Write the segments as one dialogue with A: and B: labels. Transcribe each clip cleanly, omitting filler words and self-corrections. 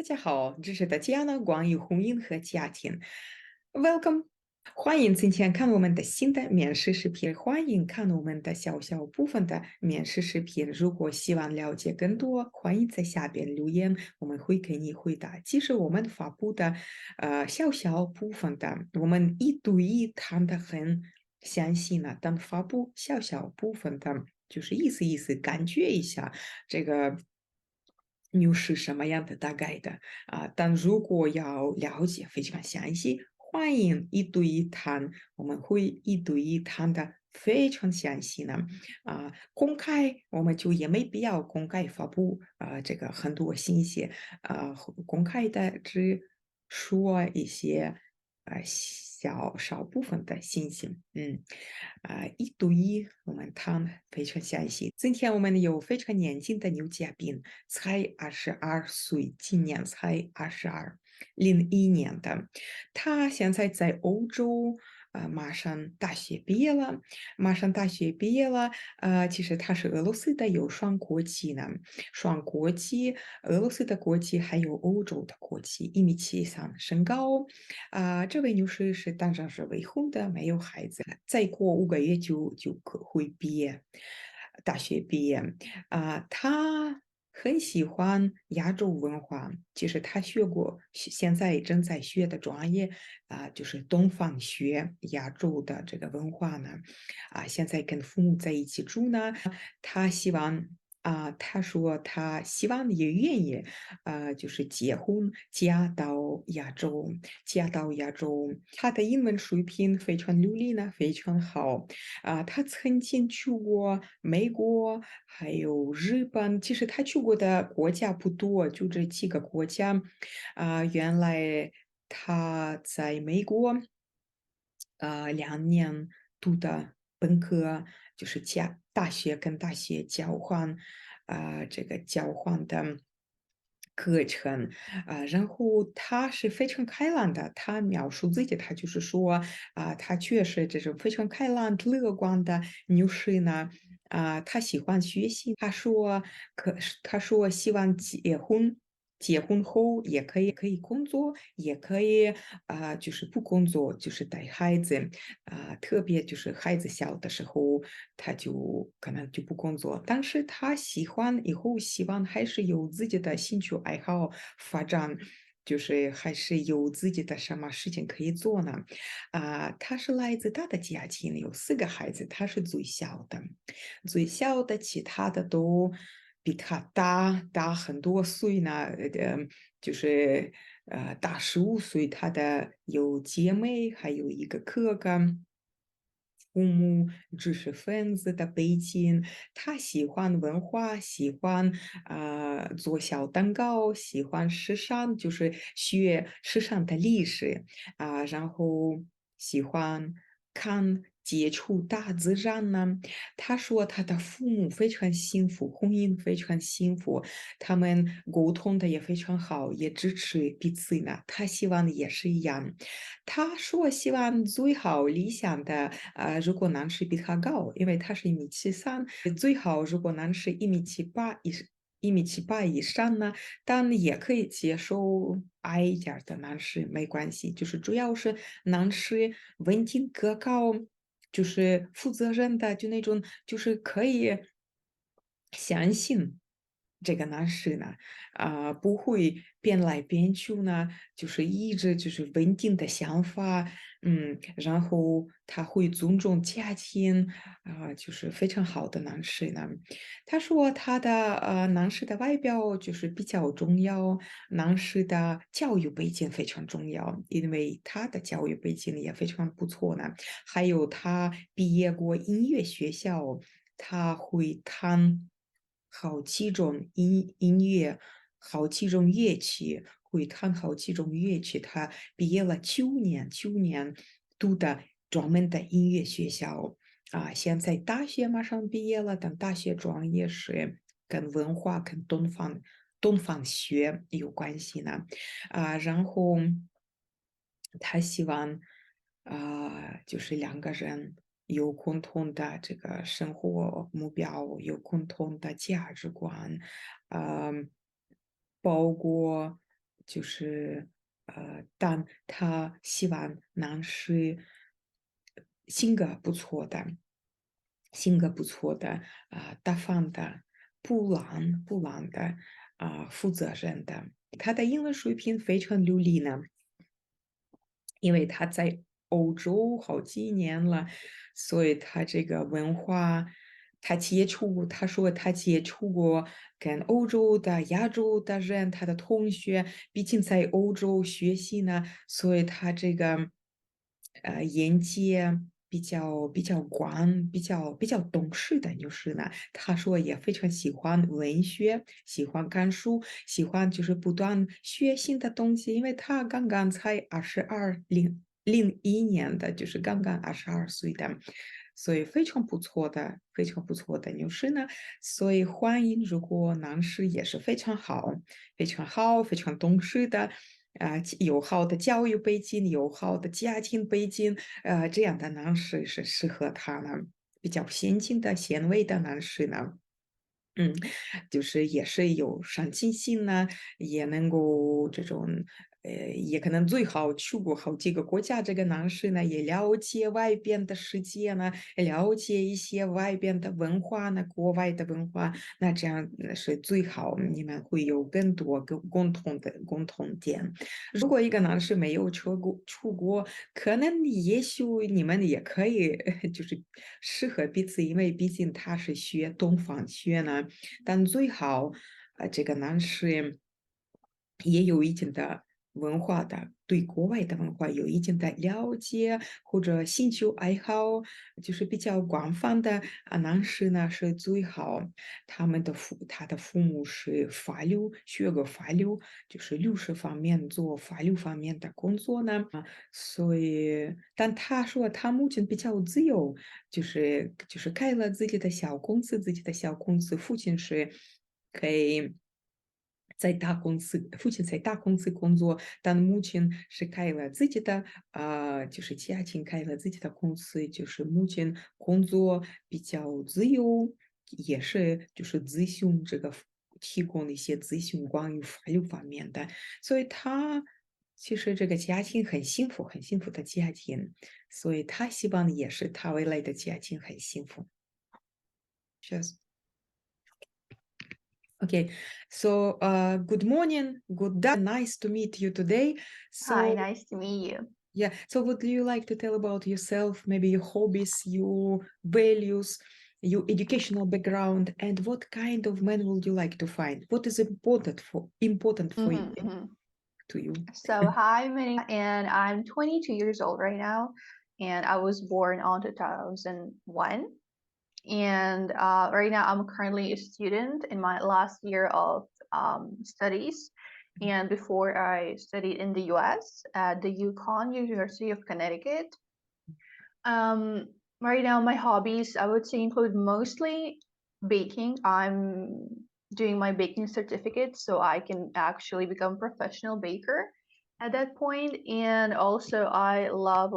A: 大家好，这是达吉亚娜关于婚姻和家庭。Welcome，欢迎今天看我们的新的面试视频，欢迎看我们的小小部分的面试视频。如果希望了解更多，欢迎在下边留言，我们会给你回答。其实我们发布的小小部分的，我们一对一谈的很详细呢，但发布小小部分的，就是意思，感觉一下这个。又是什么样的大概的但如果要了解非常详细，欢迎一对一谈，我们会一对一谈的非常详细呢。公开我们就也没必要公开发布这个很多信息公开的只说一些少部分的信息。一对一我们谈非常详细。今天我们有非常年轻的女嘉宾，才22岁，今年才22，01年的。她现在在欧洲，马上大学毕业了，其实她是俄罗斯的，有双国籍呢，双国籍，俄罗斯的国籍还有欧洲的国籍，1米73身高。这位女士当然是未婚的，没有孩子，再过5个月就会毕业，大学毕业。她很喜欢亚洲文化，其实她学过，现在正在学的专业就是东方学亚洲的这个文化呢。现在跟父母在一起住呢，她希望。他说他希望也愿意，就是结婚嫁到亚洲。他的英文水平非常流利呢，非常好。他曾经去过美国，还有日本。其实他去过的国家不多，就这几个国家。原来他在美国，2年读的本科，就是大学跟大学交换，这个交换的课程。然后他是非常开朗的，他描述自己，他就是说，他确实这种非常开朗、乐观的女士呢。他喜欢学习，他说希望结婚后也可以工作，也可以就是不工作，就是带孩子。特别就是孩子小的时候，他就可能就不工作，但是他以后希望还是有自己的兴趣爱好发展。就是还是有自己的什么事情可以做呢？他是来自他的家庭，有4个孩子，他是最小的，其他的都比他大很多岁呢。就是大15岁。他的有姐妹，还有一个哥哥。父母知识分子的背景，他喜欢文化，喜欢做小蛋糕，喜欢时尚，就是学时尚的历史。然后喜欢接触大自然呢。他说他的父母非常幸福，婚姻非常幸福，他们沟通的也非常好，也支持彼此呢。他希望也是一样。他说希望最好理想的，如果男士比他高，因为他是1米73，最好如果男士1米78以上呢，但也可以接受矮一点儿的男士，没关系，就是主要是男士文静可靠，就是负责任的，就那种就是可以相信这个男士呢。不会变来变去呢，就是一直就是稳定的想法。然后他会尊重家庭。就是非常好的男士呢。他说他的男士的外表就是比较重要，男士的教育背景非常重要，因为他的教育背景也非常不错呢。还有他毕业过音乐学校，他会弹好几种音乐，好几种乐器，会弹好几种乐器。他毕业了9年读的专门的音乐学校。现在大学马上毕业了，但大学专业是跟文化、跟东方学有关系呢。然后他希望就是2个人有共同的这个生活目标，有共同的价值观。呃，包括就是但他希望男士性格不错的，大方的，不懒的，负责任的。他的英文水平非常流利呢。因为他在欧洲好几年了，所以他这个文化，他说他接触过跟欧洲的、亚洲的人，他的同学，毕竟在欧洲学习呢，所以他这个眼界比较广，比较懂事的就是呢。他说也非常喜欢文学，喜欢看书，喜欢就是不断学新的东西，因为他刚刚才2001年的，就是刚刚22岁的，所以非常不错的就是呢。所以欢迎，如果男士也是非常好，非常好，非常懂事的。有好的教育背景，有好的家庭背景，这样的男士是适合他呢，比较先进的、贤惠的男士呢。嗯，就是也是有上进心呢，也能够这种，也可能最好去过好几个国家。这个男士呢，也了解外边的世界呢，了解一些外边的文化呢，国外的文化。那这样是最好，你们会有更多共同点。如果一个男士没有出国，可能也许你们也可以就是适合彼此，因为毕竟他是学东方学呢，但最好这个男士也有一定的文化的，对国外的文化有一定的了解或者兴趣爱好，就是比较广泛的男士呢是最好。他的父母是法律，学过法律，就是律师方面做法律方面的工作呢。所以，但他说他目前比较自由，就是开了自己的小公司，父亲是可以在大公司，父亲在大公司工作，但目前是开了自己的就是家庭开了自己的公司，就是目前工作比较自由，也是就是咨询这个提供一些咨询关于法律方面的。所以他其实这个家庭很幸福，很幸福的家庭，所以他希望也是他未来的家庭很幸福。确实。Okay, so good morning, good day. Nice to meet you today.
B: Hi,
A: So
B: nice to meet you.
A: yeah, so what do you like to tell about yourself? Maybe your hobbies, your values, your educational background, and what kind of man would you like to find? What is important for you, to you?
B: So, hi, my name and I'm 22 years old right now, and I was born on 2001. And right now, I'm currently a student in my last year of studies. And before I studied in the US at the UConn University of Connecticut. Um, right now, my hobbies I would say include mostly baking. I'm doing my baking certificate so I can actually become a professional baker at that point. And also, I love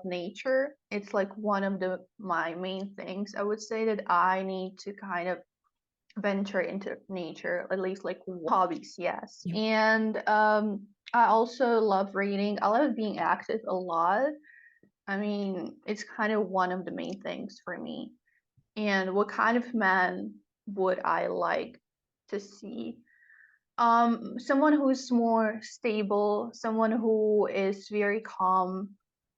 B: nature. It's like one of my main things. I would say that I need to kind of venture into nature, at least like hobbies, yes.
A: Yeah.
B: And I also love reading. I love being active a lot. I mean, it's kind of one of the main things for me. And what kind of man would I like to see? Someone who's more stable, someone who is very calm,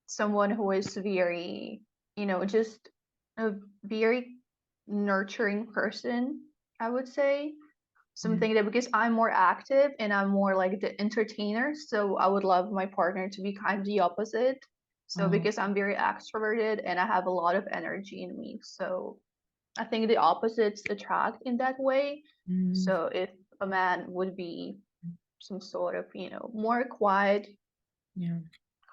B: someone who is very, just a very nurturing person, I would say.
A: Yeah.
B: Something that because I'm more active and I'm more like the entertainer, so I would love my partner to be kind of the opposite. So
A: Oh.
B: because I'm very extroverted and I have a lot of energy in me, so I think the opposites attract in that way.
A: Mm,
B: So if a man would be some sort of, more quiet,
A: yeah.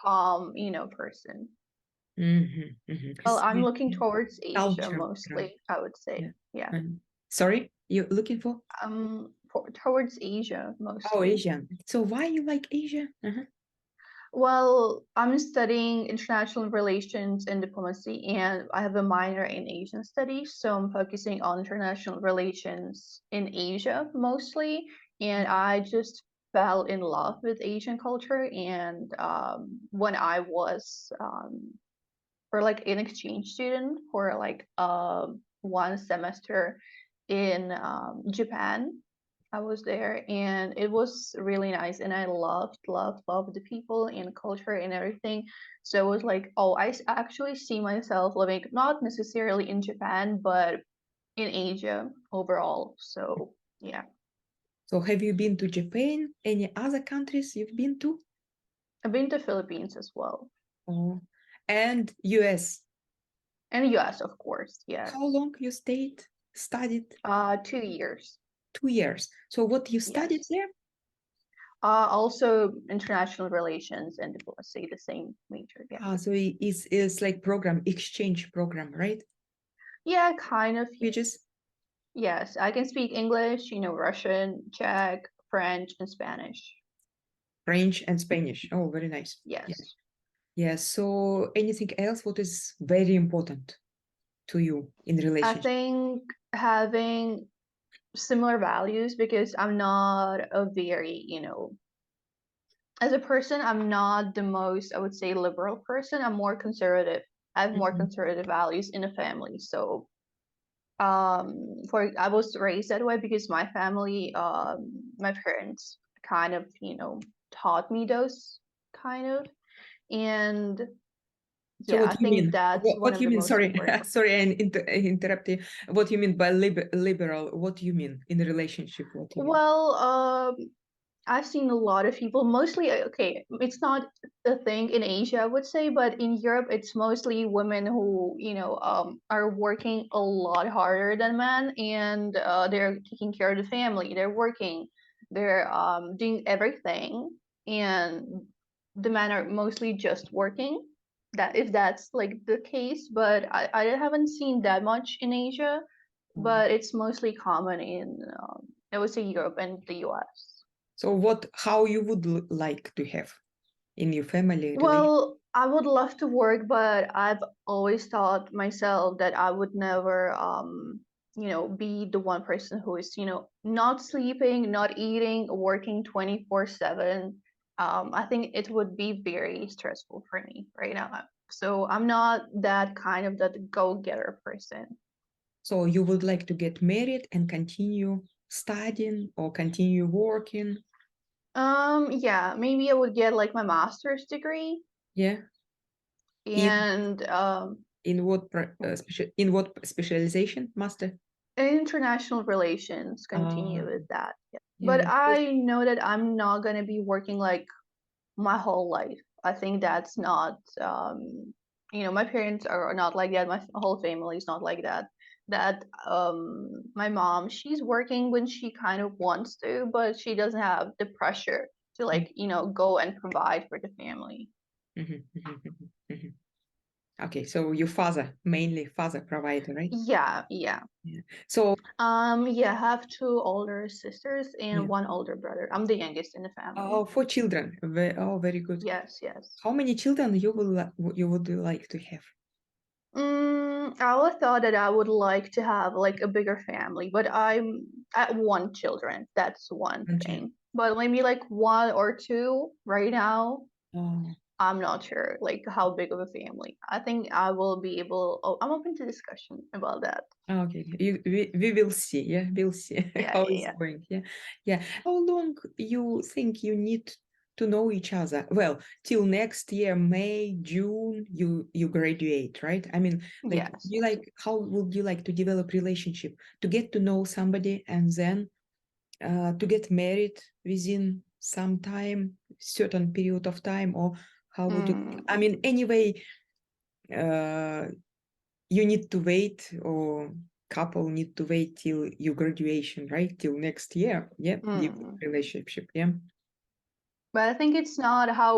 B: calm, person. Well, I'm looking towards Asia
A: Culture background.
B: mostly, I would say.
A: Yeah.
B: Yeah.
A: Sorry, you're looking for?
B: Towards Asia
A: Oh,
B: mostly.
A: Asian. So why you like Asia? Uh-huh.
B: Well, I'm studying international relations and diplomacy, and I have a minor in Asian studies, so I'm focusing on international relations in Asia mostly. And I just fell in love with Asian culture, and when I was for like an exchange student for like one semester in Japan. I was there and it was really nice, and I loved the people and culture and everything. So it was like, oh, actually see myself living not necessarily in Japan, but in Asia overall. So yeah,
A: So have you been to Japan? Any other countries you've been to?
B: I've been to Philippines as well,
A: Oh, and US.
B: and US of course. Yes,
A: How long you studied?
B: 2 years.
A: 2 years. So what you studied
B: Yes.
A: there?
B: Also international relations and diplomacy, the same major. Yeah.
A: So it's like program, exchange program, right?
B: Yeah, kind of.
A: You just
B: Yes, I can speak English, Russian, Czech, French, and Spanish.
A: French and Spanish. Oh, very nice. Yeah.
B: Yes.
A: Yeah. So anything else what is very important to you in
B: I
A: relationship?
B: think having similar values, because I'm not a very, as a person, I'm not the most, I would say, liberal person. I'm more conservative. I have more
A: Mhm.
B: conservative values in a family. So for I was raised that way because my family, my parents kind of, taught me those kind of, and
A: So
B: yeah,
A: what
B: I
A: you
B: think
A: mean?
B: that's one
A: What
B: of
A: you
B: the
A: mean?
B: most
A: Sorry,
B: important.
A: sorry, I interrupt you. What you mean by liberal? What do you mean in a relationship? What do you mean?
B: Well, I've seen a lot of people, mostly, okay, it's not a thing in Asia, I would say, but in Europe, it's mostly women who, are working a lot harder than men, and they're taking care of the family, they're working, they're doing everything, and the men are mostly just working. That if that's like the case, but I haven't seen that much in Asia,
A: Oh.
B: but it's mostly common in, I would say, Europe and the US.
A: So how you would like to have in your family relation?
B: Well, I would love to work, but I've always thought myself that I would never, be the one person who is, not sleeping, not eating, working 24/7. I think it would be very stressful for me right now. So I'm not that kind of that go-getter person.
A: So you would like to get married and continue studying or continue working?
B: Yeah, maybe I would get like my master's degree,
A: Yeah. In
B: and
A: in what specialization, master?
B: international relations,
A: Uh,
B: continue with that. Yeah.
A: yeah.
B: But I know that I'm not gonna be working like my whole life. I think that's not, my parents are not like that. My whole family is not like that. That my mom, she's working when she kind of wants to, but she doesn't have the pressure to like, go and provide for the family.
A: Mhm, mhm, mhm, mhm. Okay, so your father, mainly father provider, right?
B: Yeah, yeah.
A: Yeah. So
B: Yeah, I have two older sisters
A: yeah.
B: and one older brother. I'm the youngest in the family.
A: Oh, for children. Very good.
B: Yes, yes.
A: How many children you would like to have?
B: I always thought that I would like to have like a bigger family, but I'm at one children. That's one
A: One child.
B: thing. But maybe like one or two right now.
A: Oh,
B: I'm not sure like how big of a family. I think I will be able. Oh, I'm open to discussion about that.
A: okay. We will see. Yeah, we'll see
B: Yeah,
A: how
B: yeah,
A: it's
B: yeah.
A: going. Yeah, yeah. How long you think you need to know each other? Well, till next year, May, June, you graduate, right? I mean, like
B: Yes,
A: you
B: yes.
A: like how would you like to develop relationship to get to know somebody and then to get married within some time, certain period of time, or how would you? I
B: Mm,
A: mean, anyway, uh, you need to wait, or couple need to wait till your graduation, right? Till next year, yeah, develop
B: mm.
A: relationship, yeah.
B: But I think it's not how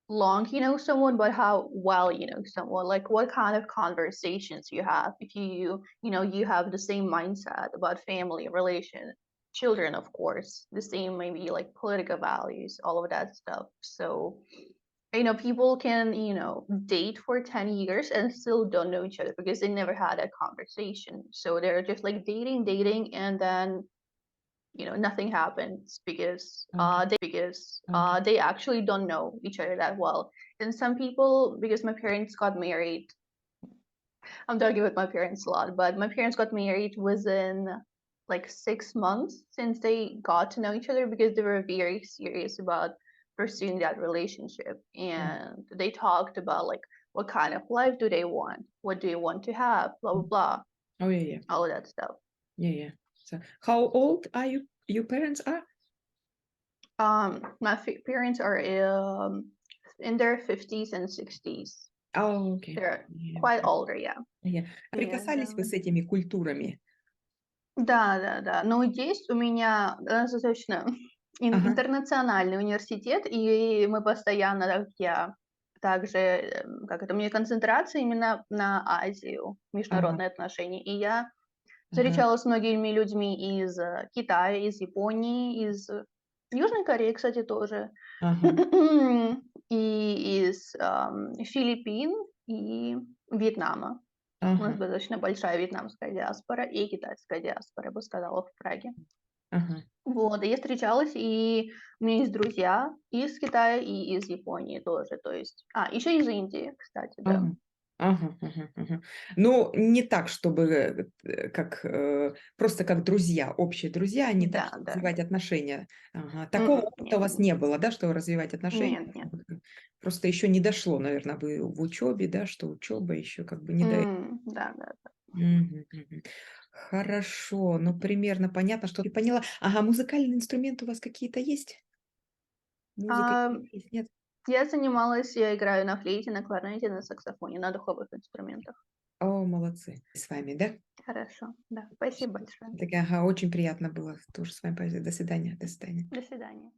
B: long you know someone, but how well you know someone. Like what kind of conversations you have. If you have the same mindset about family, relation, children, of course, the same maybe like political values, all of that stuff. So, people can, date for 10 years and still don't know each other because they never had a conversation. So they're just like dating, and then nothing happens because
A: Okay. Okay.
B: they actually don't know each other that well. And some people, because my parents got married, I'm talking about my parents a lot, but my parents got married within like 6 months since they got to know each other because they were very serious about pursuing that relationship.
A: Mm.
B: And they talked about like what kind of life do they want? What do you want to have? Blah blah blah.
A: Oh, yeah, yeah.
B: All of that stuff.
A: Yeah, yeah. So how old are you? Your parents are?
B: My parents are in their 50s and 60s.
A: Oh, окей.
B: They're
A: Yeah,
B: quite
A: okay.
B: older, yeah.
A: Yeah. А
B: And
A: прикасались вы с этими культурами?
B: да, да, да. Но есть у меня достаточно
A: Ага,
B: интернациональный университет, и мы постоянно, так как я также, как это, у меня концентрация именно на Азию,
A: ага,
B: международные отношения. И я
A: ага,
B: встречалась с многими людьми из Китая, из Японии, из Южной Кореи, кстати, тоже,
A: ага,
B: и из Филиппин и Вьетнама. У нас
A: ага,
B: достаточно большая вьетнамская диаспора и китайская диаспора, я бы сказала, в Праге.
A: ага.
B: Вот, и я встречалась, и у меня есть друзья из Китая и из Японии тоже, то есть, еще из Индии, кстати, да.
A: Ага. Ага, ага, ага. Ну, не так, чтобы как просто как друзья, общие друзья, а не так,
B: Да,
A: чтобы
B: да.
A: развивать отношения. Ага. Такого опыта у
B: Нет,
A: вас не было, да, что развивать отношения?
B: нет, нет.
A: Просто еще не дошло, наверное, вы в учебе, да, что учеба еще как бы не до.
B: Да, да.
A: Мгм, мгм. Хорошо, ну примерно понятно, что ты поняла. Ага, музыкальные инструменты у вас какие-то есть? Музыка
B: А,
A: есть, нет?
B: я играю на флейте, на кларнете, на саксофоне, на духовых инструментах.
A: О, молодцы. С вами, да?
B: Хорошо, да, спасибо большое.
A: Так, ага, очень приятно было тоже с вами. До свидания, до свидания.
B: До свидания.